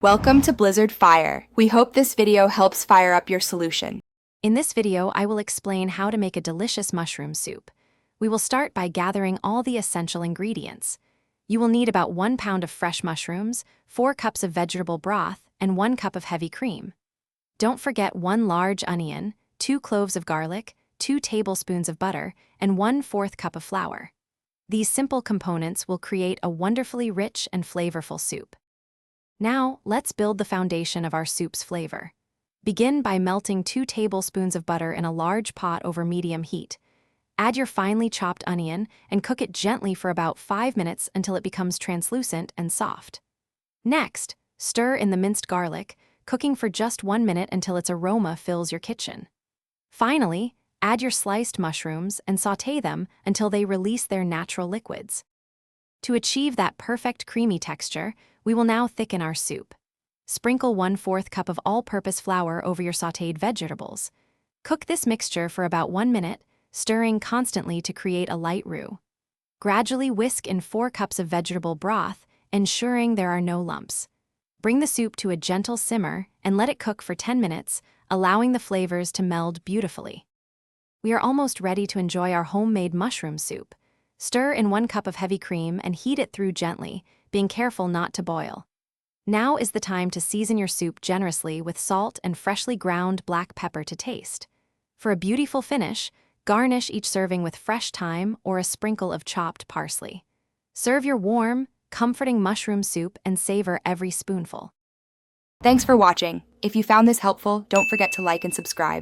Welcome to Blizzard Fire. We hope this video helps fire up your solution. In this video, I will explain how to make a delicious mushroom soup. We will start by gathering all the essential ingredients. You will need about 1 pound of fresh mushrooms, 4 cups of vegetable broth, and 1 cup of heavy cream. Don't forget 1 large onion, 2 cloves of garlic, 2 tablespoons of butter, and 1/4 cup of flour. These simple components will create a wonderfully rich and flavorful soup. Now, let's build the foundation of our soup's flavor. Begin by melting 2 tablespoons of butter in a large pot over medium heat. Add your finely chopped onion and cook it gently for about 5 minutes until it becomes translucent and soft. Next, stir in the minced garlic, cooking for just 1 minute until its aroma fills your kitchen. Finally, add your sliced mushrooms and sauté them until they release their natural liquids. To achieve that perfect creamy texture, we will now thicken our soup. Sprinkle 1/4 cup of all-purpose flour over your sautéed vegetables. Cook this mixture for about 1 minute, stirring constantly to create a light roux. Gradually whisk in 4 cups of vegetable broth, ensuring there are no lumps. Bring the soup to a gentle simmer and let it cook for 10 minutes, allowing the flavors to meld beautifully. We are almost ready to enjoy our homemade mushroom soup. Stir in 1 cup of heavy cream and heat it through gently, being careful not to boil. Now is the time to season your soup generously with salt and freshly ground black pepper to taste. For a beautiful finish, garnish each serving with fresh thyme or a sprinkle of chopped parsley. Serve your warm, comforting mushroom soup and savor every spoonful. Thanks for watching. If you found this helpful, don't forget to like and subscribe.